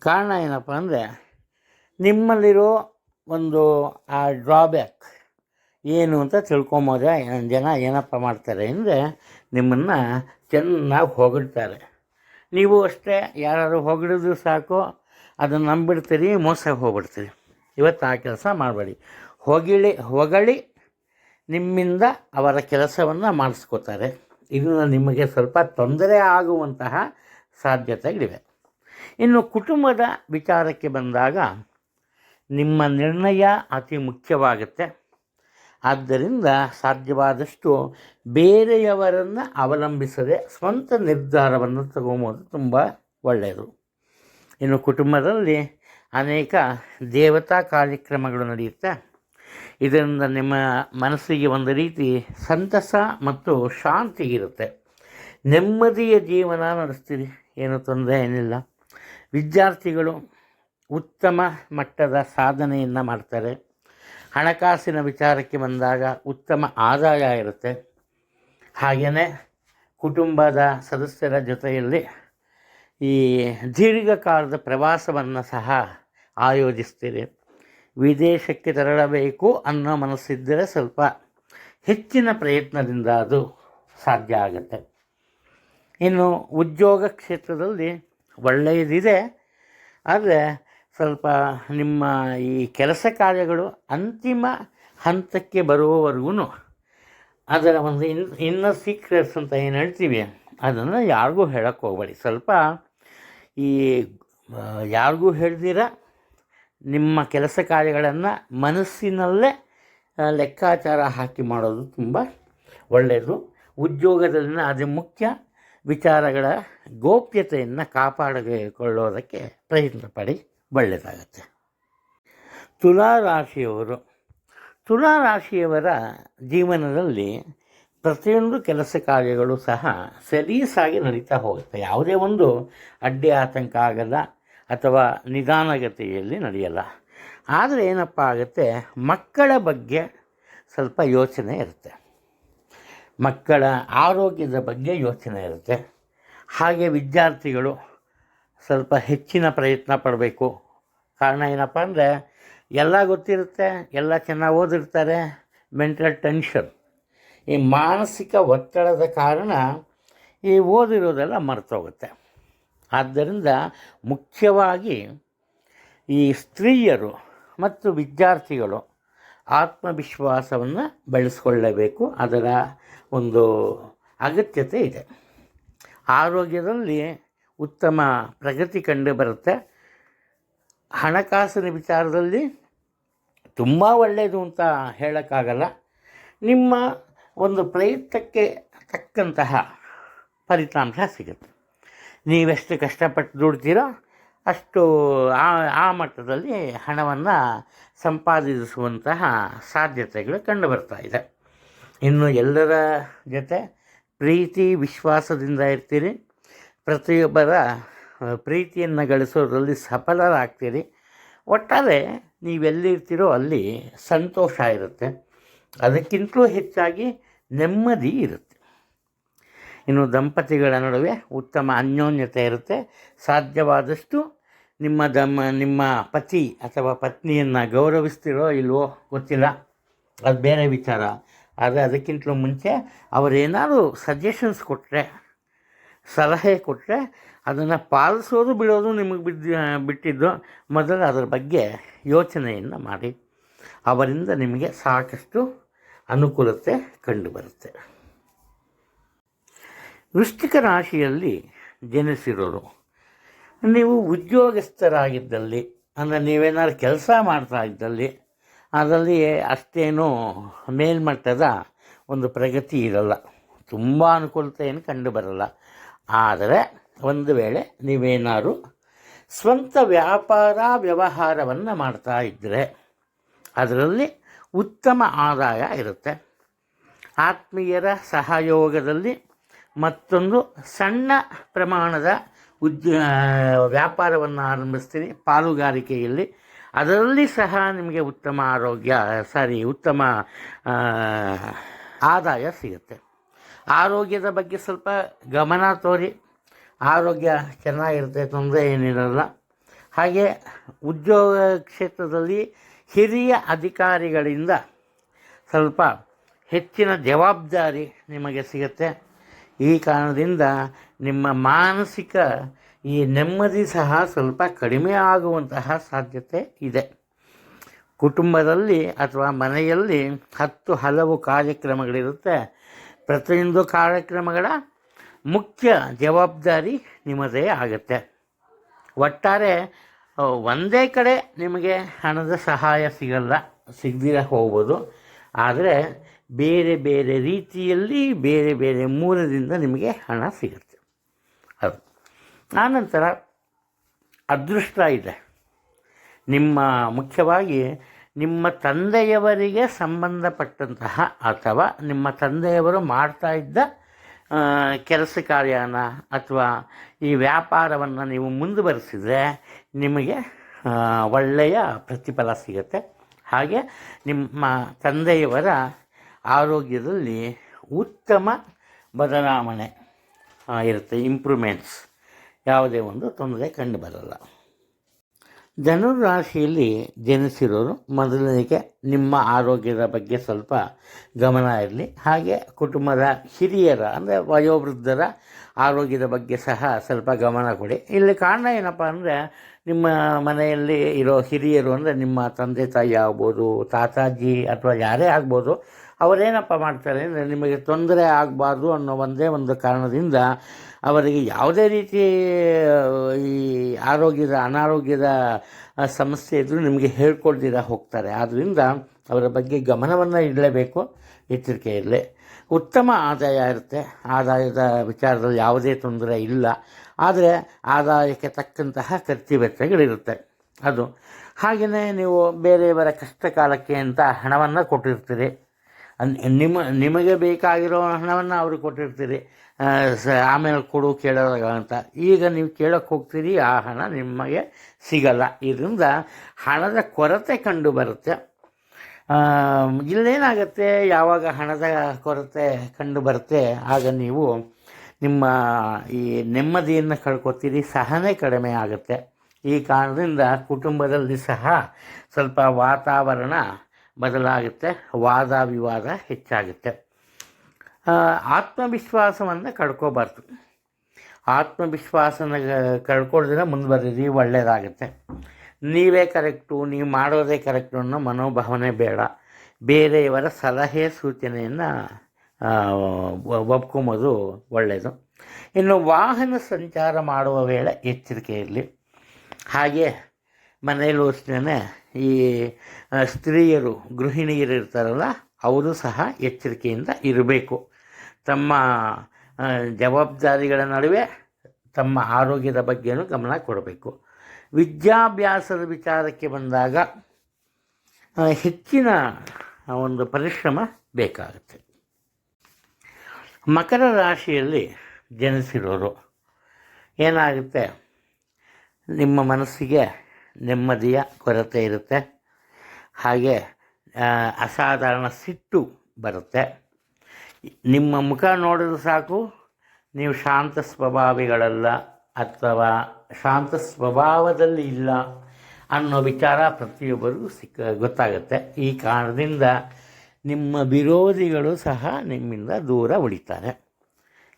ಕಾರಣ ಏನಪ್ಪ ಅಂದರೆ, ನಿಮ್ಮಲ್ಲಿರೋ ಒಂದು ಆ ಡ್ರಾಬ್ಯಾಕ್ ಏನು ಅಂತ ತಿಳ್ಕೊಂಬೋದೆ ಜನ ಏನಪ್ಪ ಮಾಡ್ತಾರೆ ಅಂದರೆ, ನಿಮ್ಮನ್ನು ಚೆನ್ನಾಗಿ ಹೊಗಳ್ತಾರೆ. ನೀವು ಅಷ್ಟೇ, ಯಾರು ಹೊಗಳಿದ್ರು ಸಾಕು ಅದನ್ನು ನಂಬಿಡ್ತೀರಿ, ಮೋಸ ಹೋಗ್ಬಿಡ್ತೀರಿ. ಇವತ್ತು ಆ ಕೆಲಸ ಮಾಡಬೇಡಿ. ಹೊಗಳಿ ನಿಮ್ಮಿಂದ ಅವರ ಕೆಲಸವನ್ನು ಮಾಡಿಸ್ಕೋತಾರೆ. ಇದನ್ನು ನಿಮಗೆ ಸ್ವಲ್ಪ ತೊಂದರೆ ಆಗುವಂತಹ ಸಾಧ್ಯತೆಗಳಿವೆ. ಇನ್ನು ಕುಟುಂಬದ ವಿಚಾರಕ್ಕೆ ಬಂದಾಗ, ನಿಮ್ಮ ನಿರ್ಣಯ ಅತಿ ಮುಖ್ಯವಾಗುತ್ತೆ. ಆದ್ದರಿಂದ ಸಾಧ್ಯವಾದಷ್ಟು ಬೇರೆಯವರನ್ನು ಅವಲಂಬಿಸದೆ ಸ್ವಂತ ನಿರ್ಧಾರವನ್ನು ತಗೊಂಬೋದು ತುಂಬ ಒಳ್ಳೆಯದು. ಇನ್ನು ಕುಟುಂಬದಲ್ಲಿ ಅನೇಕ ದೇವತಾ ಕಾರ್ಯಕ್ರಮಗಳು ನಡೆಯುತ್ತೆ. ಇದರಿಂದ ನಿಮ್ಮ ಮನಸ್ಸಿಗೆ ಒಂದು ರೀತಿ ಸಂತಸ ಮತ್ತು ಶಾಂತಿ ಇರುತ್ತೆ. ನೆಮ್ಮದಿಯ ಜೀವನ ನಡೆಸ್ತೀರಿ, ಏನು ತೊಂದರೆ ಏನಿಲ್ಲ. ವಿದ್ಯಾರ್ಥಿಗಳು ಉತ್ತಮ ಮಟ್ಟದ ಸಾಧನೆಯನ್ನು ಮಾಡ್ತಾರೆ. ಹಣಕಾಸಿನ ವಿಚಾರಕ್ಕೆ ಬಂದಾಗ ಉತ್ತಮ ಆದಾಯ ಇರುತ್ತೆ. ಹಾಗೆಯೇ ಕುಟುಂಬದ ಸದಸ್ಯರ ಜೊತೆಯಲ್ಲಿ ಈ ದೀರ್ಘಕಾಲದ ಪ್ರವಾಸವನ್ನು ಸಹ ಆಯೋಜಿಸ್ತೀರಿ. ವಿದೇಶಕ್ಕೆ ತೆರಳಬೇಕು ಅನ್ನೋ ಮನಸ್ಸಿದ್ದರೆ ಸ್ವಲ್ಪ ಹೆಚ್ಚಿನ ಪ್ರಯತ್ನದಿಂದ ಅದು ಸಾಧ್ಯ ಆಗುತ್ತೆ. ಇನ್ನು ಉದ್ಯೋಗ ಕ್ಷೇತ್ರದಲ್ಲಿ ಒಳ್ಳೆಯದಿದೆ, ಆದರೆ ಸ್ವಲ್ಪ ನಿಮ್ಮ ಈ ಕೆಲಸ ಕಾರ್ಯಗಳು ಅಂತಿಮ ಹಂತಕ್ಕೆ ಬರುವವರೆಗೂ ಅದರ ಒಂದು ಇನ್ನರ್ ಸೀಕ್ರೆಟ್ಸ್ ಅಂತ ಏನು ಹೇಳ್ತೀವಿ, ಅದನ್ನು ಯಾರಿಗೂ ಹೇಳಕ್ಕೆ ಹೋಗಬೇಡಿ. ಸ್ವಲ್ಪ ಈ ಯಾರಿಗೂ ಹೇಳ್ದಿರ ನಿಮ್ಮ ಕೆಲಸ ಕಾರ್ಯಗಳನ್ನು ಮನಸ್ಸಿನಲ್ಲೇ ಲೆಕ್ಕಾಚಾರ ಹಾಕಿ ಮಾಡೋದು ತುಂಬ ಒಳ್ಳೆಯದು. ಉದ್ಯೋಗದಲ್ಲಿನ ಅತಿ ಮುಖ್ಯ ವಿಚಾರಗಳ ಗೋಪ್ಯತೆಯನ್ನು ಕಾಪಾಡಿಕೊಳ್ಳೋದಕ್ಕೆ ಪ್ರಯತ್ನ ಪಡಿ, ಒಳ್ಳೆಯದಾಗತ್ತೆ. ತುಲಾರಾಶಿಯವರ ಜೀವನದಲ್ಲಿ ಪ್ರತಿಯೊಂದು ಕೆಲಸ ಕಾರ್ಯಗಳು ಸಹ ಸಲೀಸಾಗಿ ನಡೀತಾ ಹೋಗುತ್ತೆ. ಯಾವುದೇ ಒಂದು ಅಡ್ಡಿ ಆತಂಕ ಆಗಲ್ಲ ಅಥವಾ ನಿಧಾನಗತಿಯಲ್ಲಿ ನಡೆಯಲ್ಲ. ಆದರೆ ಏನಪ್ಪ ಆಗುತ್ತೆ, ಮಕ್ಕಳ ಬಗ್ಗೆ ಸ್ವಲ್ಪ ಯೋಚನೆ ಇರುತ್ತೆ. ಮಕ್ಕಳ ಆರೋಗ್ಯದ ಬಗ್ಗೆ ಯೋಚನೆ ಇರುತ್ತೆ. ಹಾಗೆ ವಿದ್ಯಾರ್ಥಿಗಳು ಸ್ವಲ್ಪ ಹೆಚ್ಚಿನ ಪ್ರಯತ್ನ ಪಡಬೇಕು. ಕಾರಣ ಏನಪ್ಪ ಅಂದರೆ ಎಲ್ಲ ಗೊತ್ತಿರುತ್ತೆ, ಎಲ್ಲ ಚೆನ್ನಾಗಿ ಓದಿರ್ತಾರೆ. ಮೆಂಟಲ್ ಟೆನ್ಷನ್, ಈ ಮಾನಸಿಕ ಒತ್ತಡದ ಕಾರಣ ಈ ಓದಿರೋದೆಲ್ಲ ಮರ್ತೋಗುತ್ತೆ. ಆದ್ದರಿಂದ ಮುಖ್ಯವಾಗಿ ಈ ಸ್ತ್ರೀಯರು ಮತ್ತು ವಿದ್ಯಾರ್ಥಿಗಳು ಆತ್ಮವಿಶ್ವಾಸವನ್ನು ಬೆಳೆಸ್ಕೊಳ್ಳಬೇಕು. ಅದರ ಒಂದು ಅಗತ್ಯತೆ ಇದೆ. ಆರೋಗ್ಯದಲ್ಲಿ ಉತ್ತಮ ಪ್ರಗತಿ ಕಂಡು ಬರುತ್ತೆ. ಹಣಕಾಸಿನ ವಿಚಾರದಲ್ಲಿ ತುಂಬ ಒಳ್ಳೆಯದು ಅಂತ ಹೇಳೋಕ್ಕಾಗಲ್ಲ. ನಿಮ್ಮ ಒಂದು ಪ್ರಯತ್ನಕ್ಕೆ ತಕ್ಕಂತಹ ಫಲಿತಾಂಶ ಸಿಗುತ್ತೆ. ನೀವೆಷ್ಟು ಕಷ್ಟಪಟ್ಟು ದುಡ್ತೀರೋ ಅಷ್ಟು ಆ ಮಟ್ಟದಲ್ಲಿ ಹಣವನ್ನು ಸಂಪಾದಿಸುವಂತಹ ಸಾಧ್ಯತೆಗಳು ಕಂಡುಬರ್ತಾ ಇದೆ. ಇನ್ನು ಎಲ್ಲರ ಜೊತೆ ಪ್ರೀತಿ ವಿಶ್ವಾಸದಿಂದ ಇರ್ತೀರಿ. ಪ್ರತಿಯೊಬ್ಬರ ಪ್ರೀತಿಯನ್ನು ಗಳಿಸೋದ್ರಲ್ಲಿ ಸಫಲರಾಗ್ತೀರಿ. ಒಟ್ಟಾರೆ ನೀವೆಲ್ಲಿರ್ತೀರೋ ಅಲ್ಲಿ ಸಂತೋಷ ಇರುತ್ತೆ. ಅದಕ್ಕಿಂತಲೂ ಹೆಚ್ಚಾಗಿ ನೆಮ್ಮದಿ ಇರುತ್ತೆ. ಇನ್ನು ದಂಪತಿಗಳ ನಡುವೆ ಉತ್ತಮ ಅನ್ಯೋನ್ಯತೆ ಇರುತ್ತೆ. ಸಾಧ್ಯವಾದಷ್ಟು ನಿಮ್ಮ ಪತಿ ಅಥವಾ ಪತ್ನಿಯನ್ನು ಗೌರವಿಸ್ತಿರೋ ಇಲ್ವೋ ಗೊತ್ತಿಲ್ಲ, ಅದು ಬೇರೆ ವಿಚಾರ. ಆದರೆ ಅದಕ್ಕಿಂತಲೂ ಮುಂಚೆ ಅವರೇನಾದರೂ ಸಜೆಷನ್ಸ್ ಕೊಟ್ಟರೆ, ಸಲಹೆ ಕೊಟ್ಟರೆ ಅದನ್ನು ಪಾಲಿಸೋದು ಬಿಡೋದು ನಿಮಗೆ ಬಿಟ್ಟಿದ್ದು. ಮೊದಲು ಅದರ ಬಗ್ಗೆ ಯೋಚನೆಯನ್ನು ಮಾಡಿ. ಅವರಿಂದ ನಿಮಗೆ ಸಾಕಷ್ಟು ಅನುಕೂಲತೆ ಕಂಡುಬರುತ್ತೆ. ವೃಶ್ಚಿಕ ರಾಶಿಯಲ್ಲಿ ಜನಿಸಿರೋರು ನೀವು ಉದ್ಯೋಗಸ್ಥರಾಗಿದ್ದಲ್ಲಿ, ಅಂದರೆ ನೀವೇನಾದ್ರು ಕೆಲಸ ಮಾಡ್ತಾ ಇದ್ದಲ್ಲಿ ಅದರಲ್ಲಿ ಅಷ್ಟೇನೂ ಮೇಲ್ಮಟ್ಟದ ಒಂದು ಪ್ರಗತಿ ಇರಲ್ಲ, ತುಂಬ ಅನುಕೂಲತೆಯನ್ನು ಕಂಡು ಬರಲ್ಲ. ಆದರೆ ಒಂದು ವೇಳೆ ನೀವೇನಾದ್ರು ಸ್ವಂತ ವ್ಯವಹಾರವನ್ನು ಮಾಡ್ತಾ ಇದ್ದರೆ ಅದರಲ್ಲಿ ಉತ್ತಮ ಆದಾಯ ಇರುತ್ತೆ. ಆತ್ಮೀಯರ ಸಹಯೋಗದಲ್ಲಿ ಮತ್ತೊಂದು ಸಣ್ಣ ಪ್ರಮಾಣದ ವ್ಯಾಪಾರವನ್ನು ಆರಂಭಿಸ್ತೀರಿ. ಪಾಲುಗಾರಿಕೆಯಲ್ಲಿ ಅದರಲ್ಲಿ ಸಹ ನಿಮಗೆ ಉತ್ತಮ ಉತ್ತಮ ಆದಾಯ ಸಿಗುತ್ತೆ. ಆರೋಗ್ಯದ ಬಗ್ಗೆ ಸ್ವಲ್ಪ ಗಮನ ತೋರಿ. ಆರೋಗ್ಯ ಚೆನ್ನಾಗಿರುತ್ತೆ, ತೊಂದರೆ ಏನಿರಲ್ಲ. ಹಾಗೆ ಉದ್ಯೋಗ ಕ್ಷೇತ್ರದಲ್ಲಿ ಹಿರಿಯ ಅಧಿಕಾರಿಗಳಿಂದ ಸ್ವಲ್ಪ ಹೆಚ್ಚಿನ ಜವಾಬ್ದಾರಿ ನಿಮಗೆ ಸಿಗುತ್ತೆ. ಈ ಕಾರಣದಿಂದ ನಿಮ್ಮ ಮಾನಸಿಕ ಈ ನೆಮ್ಮದಿ ಸಹ ಸ್ವಲ್ಪ ಕಡಿಮೆ ಆಗುವಂತಹ ಸಾಧ್ಯತೆ ಇದೆ. ಕುಟುಂಬದಲ್ಲಿ ಅಥವಾ ಮನೆಯಲ್ಲಿ ಹಲವು ಕಾರ್ಯಕ್ರಮಗಳಿರುತ್ತೆ. ಪ್ರತಿಯೊಂದು ಕಾರ್ಯಕ್ರಮಗಳ ಮುಖ್ಯ ಜವಾಬ್ದಾರಿ ನಿಮ್ಮದೇ ಆಗುತ್ತೆ. ಒಟ್ಟಾರೆ ಒಂದೇ ಕಡೆ ನಿಮಗೆ ಹಣದ ಸಹಾಯ ಸಿಗದಿರ ಹೋಗ್ಬೋದು. ಆದರೆ ಬೇರೆ ಬೇರೆ ರೀತಿಯಲ್ಲಿ ಬೇರೆ ಬೇರೆ ಮೂಲದಿಂದ ನಿಮಗೆ ಹಣ ಸಿಗುತ್ತೆ. ಅದು ಆನಂತರ ಅದೃಷ್ಟ ಇದೆ. ಮುಖ್ಯವಾಗಿ ನಿಮ್ಮ ತಂದೆಯವರಿಗೆ ಸಂಬಂಧಪಟ್ಟಂತಹ ಅಥವಾ ನಿಮ್ಮ ತಂದೆಯವರು ಮಾಡ್ತಾ ಇದ್ದ ಕೆಲಸ ಕಾರ್ಯನ ಅಥವಾ ಈ ವ್ಯಾಪಾರವನ್ನು ನೀವು ಮುಂದುವರಿಸಿದರೆ ನಿಮಗೆ ಒಳ್ಳೆಯ ಪ್ರತಿಫಲ ಸಿಗುತ್ತೆ. ಹಾಗೆ ನಿಮ್ಮ ತಂದೆಯವರ ಆರೋಗ್ಯದಲ್ಲಿ ಉತ್ತಮ ಬದಲಾವಣೆ ಇರುತ್ತೆ, ಇಂಪ್ರೂವ್ಮೆಂಟ್ಸ್. ಯಾವುದೇ ಒಂದು ತೊಂದರೆ ಕಂಡು ಬರಲ್ಲ. ಧನುರಾಶಿಯಲ್ಲಿ ಜನಿಸಿರೋರು ಮೊದಲನೆಗೆ ನಿಮ್ಮ ಆರೋಗ್ಯದ ಬಗ್ಗೆ ಸ್ವಲ್ಪ ಗಮನ ಇರಲಿ. ಹಾಗೆ ಕುಟುಂಬದ ಹಿರಿಯರ ಅಂದರೆ ವಯೋವೃದ್ಧರ ಆರೋಗ್ಯದ ಬಗ್ಗೆ ಸಹ ಸ್ವಲ್ಪ ಗಮನ ಕೊಡಿ. ಇಲ್ಲಿ ಕಾರಣ ಏನಪ್ಪ ಅಂದರೆ ನಿಮ್ಮ ಮನೆಯಲ್ಲಿ ಇರೋ ಹಿರಿಯರು ಅಂದರೆ ನಿಮ್ಮ ತಂದೆ ತಾಯಿ ಆಗ್ಬೋದು, ತಾತಾಜಿ ಅಥವಾ ಯಾರೇ ಆಗ್ಬೋದು, ಅವರೇನಪ್ಪ ಮಾಡ್ತಾರೆ ಅಂದರೆ ನಿಮಗೆ ತೊಂದರೆ ಆಗಬಾರ್ದು ಅನ್ನೋ ಒಂದೇ ಒಂದು ಕಾರಣದಿಂದ ಅವರಿಗೆ ಯಾವುದೇ ರೀತಿ ಈ ಅನಾರೋಗ್ಯದ ಸಮಸ್ಯೆ ಇದ್ದರೂ ನಿಮಗೆ ಹೇಳ್ಕೊಳ್ದಿರ ಹೋಗ್ತಾರೆ. ಆದ್ದರಿಂದ ಅವರ ಬಗ್ಗೆ ಗಮನವನ್ನು ಇಡಲೇಬೇಕು, ಎಚ್ಚರಿಕೆ ಇರಲಿ. ಉತ್ತಮ ಆದಾಯ ಇರುತ್ತೆ. ಆದಾಯದ ವಿಚಾರದಲ್ಲಿ ಯಾವುದೇ ತೊಂದರೆ ಇಲ್ಲ. ಆದರೆ ಆದಾಯಕ್ಕೆ ತಕ್ಕಂತಹ ಖರ್ಚು ವೆಚ್ಚಗಳಿರುತ್ತೆ. ಅದು ಹಾಗೆಯೇ ನೀವು ಬೇರೆಯವರ ಕಷ್ಟ ಕಾಲಕ್ಕೆ ಅಂತ ಹಣವನ್ನು ಕೊಟ್ಟಿರ್ತೀರಿ. ನಿಮಗೆ ಬೇಕಾಗಿರೋ ಹಣವನ್ನು ಅವರು ಕೊಟ್ಟಿರ್ತೀರಿ. ಆಮೇಲೆ ಕೇಳೋದಾಗ ಅಂತ ಈಗ ನೀವು ಕೇಳೋಕ್ಕೆ ಹೋಗ್ತೀರಿ, ಆ ಹಣ ನಿಮಗೆ ಸಿಗಲ್ಲ. ಇದರಿಂದ ಹಣದ ಕೊರತೆ ಕಂಡು ಬರುತ್ತೆ. ಇಲ್ಲೇನಾಗುತ್ತೆ, ಯಾವಾಗ ಹಣದ ಕೊರತೆ ಕಂಡು ಬರುತ್ತೆ ಆಗ ನೀವು ನಿಮ್ಮ ಈ ನೆಮ್ಮದಿಯನ್ನು ಕಳ್ಕೊತೀರಿ, ಸಹನೆ ಕಡಿಮೆ ಆಗುತ್ತೆ. ಈ ಕಾರಣದಿಂದ ಕುಟುಂಬದಲ್ಲಿ ಸಹ ಸ್ವಲ್ಪ ವಾತಾವರಣ ಬದಲಾಗುತ್ತೆ, ವಾದ ವಿವಾದ ಹೆಚ್ಚಾಗುತ್ತೆ. ಆತ್ಮವಿಶ್ವಾಸವನ್ನು ಕಳ್ಕೊಬಾರ್ದು. ಆತ್ಮವಿಶ್ವಾಸನ ಕಳ್ಕೊಳ್ದಿರ ಮುಂದುವರಿರಿ, ಒಳ್ಳೆಯದಾಗುತ್ತೆ. ನೀವೇ ಕರೆಕ್ಟು, ನೀವು ಮಾಡೋದೇ ಕರೆಕ್ಟು ಅನ್ನೋ ಮನೋಭಾವನೆ ಬೇಡ. ಬೇರೆಯವರ ಸಲಹೆ ಸೂಚನೆಯನ್ನು ಒಪ್ಕೊಂಬೋದು ಒಳ್ಳೆಯದು. ಇನ್ನು ವಾಹನ ಸಂಚಾರ ಮಾಡುವ ವೇಳೆ ಎಚ್ಚರಿಕೆ ಇರಲಿ. ಹಾಗೆ ಮನೆಯಲ್ಲೂ ಅಷ್ಟೇ ಈ ಸ್ತ್ರೀಯರು, ಗೃಹಿಣಿಯರು ಇರ್ತಾರಲ್ಲ, ಅವರು ಸಹ ಎಚ್ಚರಿಕೆಯಿಂದ ಇರಬೇಕು. ತಮ್ಮ ಜವಾಬ್ದಾರಿಗಳ ನಡುವೆ ತಮ್ಮ ಆರೋಗ್ಯದ ಬಗ್ಗೆಯೂ ಗಮನ ಕೊಡಬೇಕು. ವಿದ್ಯಾಭ್ಯಾಸದ ವಿಚಾರಕ್ಕೆ ಬಂದಾಗ ಹೆಚ್ಚಿನ ಒಂದು ಪರಿಶ್ರಮ ಬೇಕಾಗುತ್ತೆ. ಮಕರ ರಾಶಿಯಲ್ಲಿ ಜನಿಸಿರೋರು ಏನಾಗುತ್ತೆ, ನಿಮ್ಮ ಮನಸ್ಸಿಗೆ ನೆಮ್ಮದಿಯ ಕೊರತೆ ಇರುತ್ತೆ. ಹಾಗೆ ಅಸಾಧಾರಣ ಸಿಟ್ಟು ಬರುತ್ತೆ. ನಿಮ್ಮ ಮುಖ ನೋಡಿದ್ರೆ ಸಾಕು ನೀವು ಶಾಂತ ಸ್ವಭಾವಿಗಳಲ್ಲ ಅಥವಾ ಶಾಂತ ಸ್ವಭಾವದಲ್ಲಿ ಇಲ್ಲ ಅನ್ನೋ ವಿಚಾರ ಪ್ರತಿಯೊಬ್ಬರಿಗೂ ಗೊತ್ತಾಗುತ್ತೆ. ಈ ಕಾರಣದಿಂದ ನಿಮ್ಮ ವಿರೋಧಿಗಳು ಸಹ ನಿಮ್ಮಿಂದ ದೂರ ಉಳಿತಾರೆ.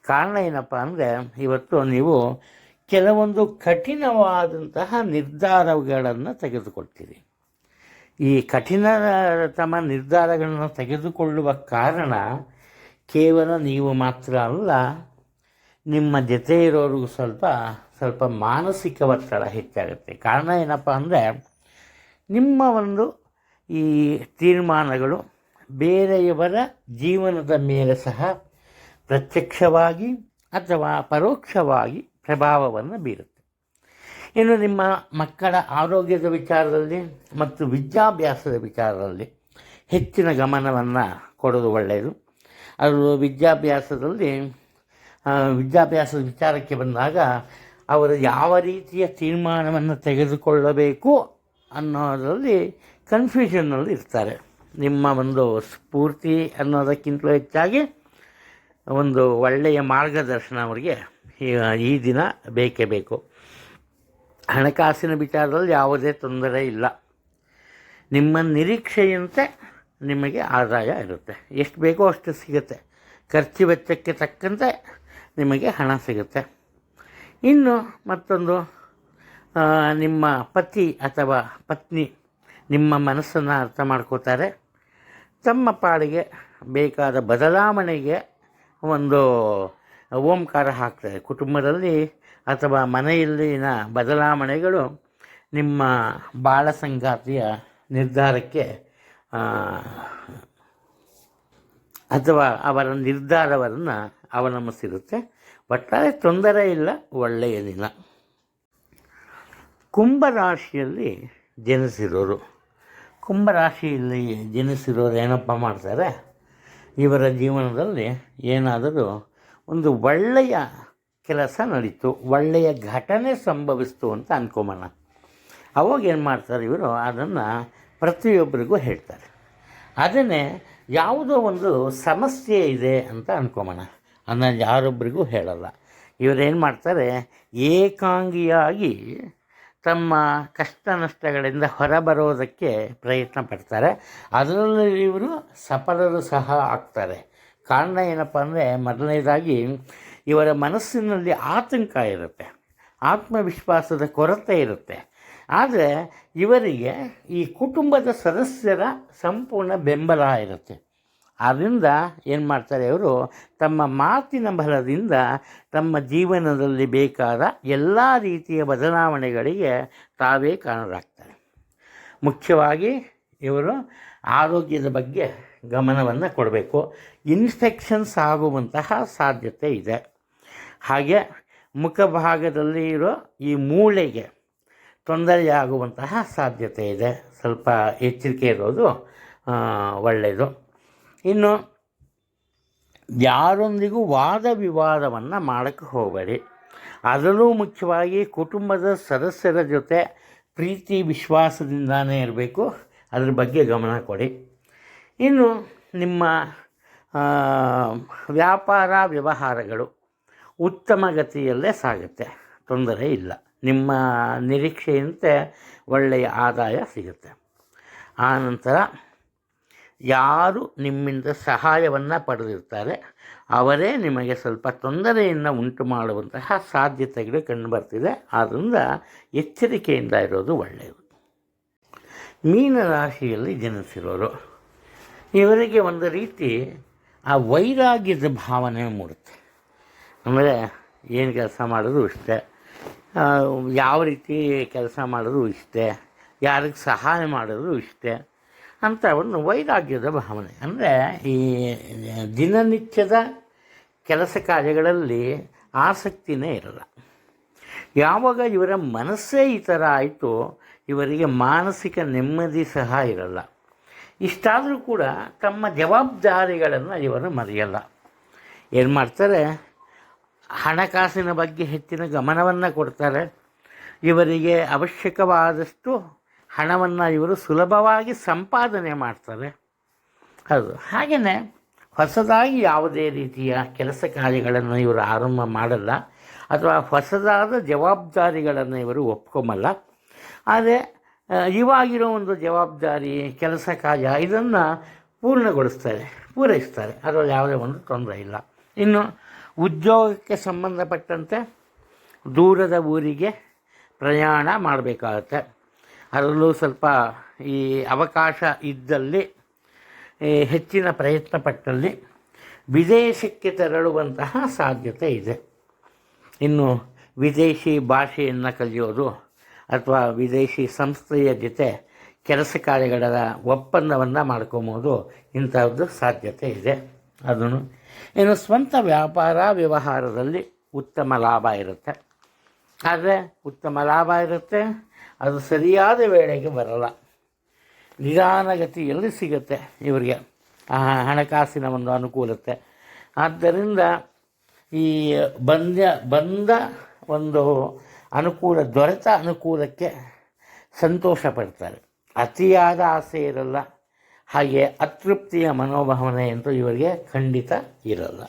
ಕಾರಣ ಏನಪ್ಪ ಅಂದರೆ, ಇವತ್ತು ನೀವು ಕೆಲವೊಂದು ಕಠಿಣವಾದಂತಹ ನಿರ್ಧಾರಗಳನ್ನು ತೆಗೆದುಕೊಳ್ತೀರಿ. ಈ ಕಠಿಣತಮ ನಿರ್ಧಾರಗಳನ್ನು ತೆಗೆದುಕೊಳ್ಳುವ ಕಾರಣ ಕೇವಲ ನೀವು ಮಾತ್ರ ಅಲ್ಲ, ನಿಮ್ಮ ಜೊತೆ ಇರೋರಿಗೂ ಸ್ವಲ್ಪ ಮಾನಸಿಕ ಒತ್ತಡ ಹೆಚ್ಚಾಗುತ್ತೆ. ಕಾರಣ ಏನಪ್ಪ ಅಂದರೆ, ನಿಮ್ಮ ಒಂದು ಈ ತೀರ್ಮಾನಗಳು ಬೇರೆಯವರ ಜೀವನದ ಮೇಲೆ ಸಹ ಪ್ರತ್ಯಕ್ಷವಾಗಿ ಅಥವಾ ಪರೋಕ್ಷವಾಗಿ ಪ್ರಭಾವವನ್ನು ಬೀರುತ್ತೆ. ಇನ್ನು ನಿಮ್ಮ ಮಕ್ಕಳ ಆರೋಗ್ಯದ ವಿಚಾರದಲ್ಲಿ ಮತ್ತು ವಿದ್ಯಾಭ್ಯಾಸದ ವಿಚಾರದಲ್ಲಿ ಹೆಚ್ಚಿನ ಗಮನವನ್ನು ಕೊಡೋದು ಒಳ್ಳೆಯದು. ಅದು ವಿದ್ಯಾಭ್ಯಾಸದ ವಿಚಾರಕ್ಕೆ ಬಂದಾಗ ಅವರು ಯಾವ ರೀತಿಯ ತೀರ್ಮಾನವನ್ನು ತೆಗೆದುಕೊಳ್ಳಬೇಕು ಅನ್ನೋದರಲ್ಲಿ ಕನ್ಫ್ಯೂಷನ್ನಲ್ಲಿ ಇರ್ತಾರೆ. ನಿಮ್ಮ ಒಂದು ಸ್ಫೂರ್ತಿ ಅನ್ನೋದಕ್ಕಿಂತಲೂ ಹೆಚ್ಚಾಗಿ ಒಂದು ಒಳ್ಳೆಯ ಮಾರ್ಗದರ್ಶನ ಅವರಿಗೆ ಈ ದಿನ ಬೇಕೇ ಬೇಕು. ಹಣಕಾಸಿನ ವಿಚಾರದಲ್ಲಿ ಯಾವುದೇ ತೊಂದರೆ ಇಲ್ಲ. ನಿಮ್ಮ ನಿರೀಕ್ಷೆಯಂತೆ ನಿಮಗೆ ಆದಾಯ ಇರುತ್ತೆ. ಎಷ್ಟು ಬೇಕೋ ಅಷ್ಟು ಸಿಗುತ್ತೆ. ಖರ್ಚು ವೆಚ್ಚಕ್ಕೆ ತಕ್ಕಂತೆ ನಿಮಗೆ ಹಣ ಸಿಗುತ್ತೆ. ಇನ್ನು ಮತ್ತೊಂದು, ನಿಮ್ಮ ಪತಿ ಅಥವಾ ಪತ್ನಿ ನಿಮ್ಮ ಮನಸ್ಸನ್ನು ಅರ್ಥ ಮಾಡ್ಕೋತಾರೆ. ತಮ್ಮ ಪಾಡಿಗೆ ಬೇಕಾದ ಬದಲಾವಣೆಗೆ ಒಂದು ಓಂಕಾರ ಹಾಕ್ತಾರೆ. ಕುಟುಂಬದಲ್ಲಿ ಅಥವಾ ಮನೆಯಲ್ಲಿನ ಬದಲಾವಣೆಗಳು ನಿಮ್ಮ ಬಾಳ ಸಂಗಾತಿಯ ನಿರ್ಧಾರಕ್ಕೆ ಅಥವಾ ಅವರ ನಿರ್ಧಾರವನ್ನು ಅವಲಂಬಿಸಿರುತ್ತೆ. ಒಟ್ಟಾರೆ ತೊಂದರೆ ಇಲ್ಲ, ಒಳ್ಳೆಯ ದಿನ. ಕುಂಭರಾಶಿಯಲ್ಲಿ ಜನಿಸಿರೋರು ಏನಪ್ಪ ಮಾಡ್ತಾರೆ, ಇವರ ಜೀವನದಲ್ಲಿ ಏನಾದರೂ ಒಂದು ಒಳ್ಳೆಯ ಕೆಲಸ ನಡೀತು, ಒಳ್ಳೆಯ ಘಟನೆ ಸಂಭವಿಸ್ತು ಅಂತ ಅಂದ್ಕೊಂಬೋಣ. ಅವಾಗ ಏನು ಮಾಡ್ತಾರೆ ಇವರು, ಅದನ್ನು ಪ್ರತಿಯೊಬ್ಬರಿಗೂ ಹೇಳ್ತಾರೆ. ಅದನ್ನೇ ಯಾವುದೋ ಒಂದು ಸಮಸ್ಯೆ ಇದೆ ಅಂತ ಅಂದ್ಕೊಂಬೋಣ, ಅದನ್ನು ಯಾರೊಬ್ಬರಿಗೂ ಹೇಳಲ್ಲ. ಇವರೇನು ಮಾಡ್ತಾರೆ, ಏಕಾಂಗಿಯಾಗಿ ತಮ್ಮ ಕಷ್ಟ ನಷ್ಟಗಳಿಂದ ಹೊರಬರೋದಕ್ಕೆ ಪ್ರಯತ್ನ ಪಡ್ತಾರೆ. ಅದರಲ್ಲಿ ಇವರು ಸಫಲರು ಸಹ ಆಗ್ತಾರೆ. ಕಾರಣ ಏನಪ್ಪ ಅಂದರೆ, ಮೊದಲನೇದಾಗಿ ಇವರ ಮನಸ್ಸಿನಲ್ಲಿ ಆತಂಕ ಇರುತ್ತೆ, ಆತ್ಮವಿಶ್ವಾಸದ ಕೊರತೆ ಇರುತ್ತೆ. ಆದರೆ ಇವರಿಗೆ ಈ ಕುಟುಂಬದ ಸದಸ್ಯರ ಸಂಪೂರ್ಣ ಬೆಂಬಲ ಇರುತ್ತೆ. ಆದ್ದರಿಂದ ಏನು ಮಾಡ್ತಾರೆ ಇವರು, ತಮ್ಮ ಮಾತಿನ ಬಲದಿಂದ ತಮ್ಮ ಜೀವನದಲ್ಲಿ ಬೇಕಾದ ಎಲ್ಲ ರೀತಿಯ ಬದಲಾವಣೆಗಳಿಗೆ ತಾವೇ ಕಾರಣರಾಗ್ತಾರೆ. ಮುಖ್ಯವಾಗಿ ಇವರು ಆರೋಗ್ಯದ ಬಗ್ಗೆ ಗಮನವನ್ನು ಕೊಡಬೇಕು. ಇನ್ಫೆಕ್ಷನ್ಸ್ ಆಗುವಂತಹ ಸಾಧ್ಯತೆ ಇದೆ. ಹಾಗೆ ಮುಖಭಾಗದಲ್ಲಿ ಇರೋ ಈ ಮೂಳೆಗೆ ತೊಂದರೆಯಾಗುವಂತಹ ಸಾಧ್ಯತೆ ಇದೆ. ಸ್ವಲ್ಪ ಎಚ್ಚರಿಕೆ ಇರೋದು ಒಳ್ಳೆಯದು. ಇನ್ನು ಯಾರೊಂದಿಗೂ ವಾದ ವಿವಾದವನ್ನು ಮಾಡೋಕ್ಕೆ ಹೋಗಬೇಡಿ. ಅದರಲ್ಲೂ ಮುಖ್ಯವಾಗಿ ಕುಟುಂಬದ ಸದಸ್ಯರ ಜೊತೆ ಪ್ರೀತಿ ವಿಶ್ವಾಸದಿಂದಾನೇ ಇರಬೇಕು. ಅದ್ರ ಬಗ್ಗೆ ಗಮನ ಕೊಡಿ. ಇನ್ನು ನಿಮ್ಮ ವ್ಯಾಪಾರ ವ್ಯವಹಾರಗಳು ಉತ್ತಮ ಗತಿಯಲ್ಲೇ ಸಾಗುತ್ತೆ, ತೊಂದರೆ ಇಲ್ಲ. ನಿಮ್ಮ ನಿರೀಕ್ಷೆಯಂತೆ ಒಳ್ಳೆಯ ಆದಾಯ ಸಿಗುತ್ತೆ. ಆನಂತರ ಯಾರು ನಿಮ್ಮಿಂದ ಸಹಾಯವನ್ನು ಪಡೆದಿರ್ತಾರೆ ಅವರೇ ನಿಮಗೆ ಸ್ವಲ್ಪ ತೊಂದರೆಯನ್ನು ಉಂಟು ಮಾಡುವಂತಹ ಸಾಧ್ಯತೆಗಳು ಕಂಡುಬರ್ತಿದೆ. ಆದ್ದರಿಂದ ಎಚ್ಚರಿಕೆಯಿಂದ ಇರೋದು ಒಳ್ಳೆಯದು. ಮೀನರಾಶಿಯಲ್ಲಿ ಜನಿಸಿರೋರು, ಇವರಿಗೆ ಒಂದು ರೀತಿ ಆ ವೈರಾಗ್ಯದ ಭಾವನೆ ಮೂಡುತ್ತೆ. ಅಂದರೆ ಏನು ಕೆಲಸ ಮಾಡೋದು ಇಷ್ಟೇ, ಯಾವ ರೀತಿ ಕೆಲಸ ಮಾಡೋದು ಇಷ್ಟೇ, ಯಾರಿಗೆ ಸಹಾಯ ಮಾಡೋದು ಇಷ್ಟೇ ಅಂತ ಒಂದು ವೈರಾಗ್ಯದ ಭಾವನೆ. ಅಂದರೆ ಈ ದಿನನಿತ್ಯದ ಕೆಲಸ ಕಾರ್ಯಗಳಲ್ಲಿ ಆಸಕ್ತಿನೇ ಇರಲ್ಲ. ಯಾವಾಗ ಇವರ ಮನಸ್ಸೇ ಈ ಥರ ಆಯಿತು, ಇವರಿಗೆ ಮಾನಸಿಕ ನೆಮ್ಮದಿ ಸಹ ಇರಲ್ಲ. ಇಷ್ಟಾದರೂ ಕೂಡ ತಮ್ಮ ಜವಾಬ್ದಾರಿಗಳನ್ನು ಇವರು ಮರೆಯಲ್ಲ. ಏನು ಮಾಡ್ತಾರೆ, ಹಣಕಾಸಿನ ಬಗ್ಗೆ ಹೆಚ್ಚಿನ ಗಮನವನ್ನು ಕೊಡ್ತಾರೆ. ಇವರಿಗೆ ಅವಶ್ಯಕವಾದಷ್ಟು ಹಣವನ್ನು ಇವರು ಸುಲಭವಾಗಿ ಸಂಪಾದನೆ ಮಾಡ್ತಾರೆ. ಹೌದು, ಹಾಗೆಯೇ ಹೊಸದಾಗಿ ಯಾವುದೇ ರೀತಿಯ ಕೆಲಸ ಕಾರ್ಯಗಳನ್ನು ಇವರು ಆರಂಭ ಮಾಡಲ್ಲ, ಅಥವಾ ಹೊಸದಾದ ಜವಾಬ್ದಾರಿಗಳನ್ನು ಇವರು ಒಪ್ಕೊಂಬಲ್ಲ. ಆದರೆ ಇವಾಗಿರೋ ಒಂದು ಜವಾಬ್ದಾರಿ, ಕೆಲಸ ಕಾರ್ಯ ಇದನ್ನು ಪೂರೈಸ್ತಾರೆ. ಅದರಲ್ಲಿ ಯಾವುದೇ ಒಂದು ತೊಂದರೆ ಇಲ್ಲ. ಇನ್ನು ಉದ್ಯೋಗಕ್ಕೆ ಸಂಬಂಧಪಟ್ಟಂತೆ ದೂರದ ಊರಿಗೆ ಪ್ರಯಾಣ ಮಾಡಬೇಕಾಗತ್ತೆ. ಅದರಲ್ಲೂ ಸ್ವಲ್ಪ ಈ ಅವಕಾಶ ಇದ್ದಲ್ಲಿ, ಹೆಚ್ಚಿನ ಪ್ರಯತ್ನ ಪಟ್ಟಲ್ಲಿ ವಿದೇಶಕ್ಕೆ ತೆರಳುವಂತಹ ಸಾಧ್ಯತೆ ಇದೆ. ಇನ್ನು ವಿದೇಶಿ ಭಾಷೆಯನ್ನು ಕಲಿಯೋದು ಅಥವಾ ವಿದೇಶಿ ಸಂಸ್ಥೆಯ ಜೊತೆ ಕೆಲಸ ಕಾರ್ಯಗಳ ಒಪ್ಪಂದವನ್ನು ಮಾಡ್ಕೊಬೋದು, ಇಂಥದ್ದು ಸಾಧ್ಯತೆ ಇದೆ. ಅದನ್ನು ಇನ್ನು ಸ್ವಂತ ವ್ಯಾಪಾರ ವ್ಯವಹಾರದಲ್ಲಿ ಉತ್ತಮ ಲಾಭ ಇರುತ್ತೆ. ಆದರೆ ಉತ್ತಮ ಲಾಭ ಇರುತ್ತೆ, ಅದು ಸರಿಯಾದ ವೇಳೆಗೆ ಬರಲ್ಲ, ನಿಧಾನಗತಿಯಲ್ಲಿ ಸಿಗುತ್ತೆ ಇವರಿಗೆ ಹಣಕಾಸಿನ ಒಂದು ಅನುಕೂಲತೆ. ಆದ್ದರಿಂದ ಈ ಬಂದ ಒಂದು ದೊರೆತ ಅನುಕೂಲಕ್ಕೆ ಸಂತೋಷ ಪಡ್ತಾರೆ. ಅತಿಯಾದ ಆಸೆ ಇರಲ್ಲ, ಹಾಗೆ ಅತೃಪ್ತಿಯ ಮನೋಭಾವನೆ ಅಂತೂ ಇವರಿಗೆ ಖಂಡಿತ ಇರಲ್ಲ.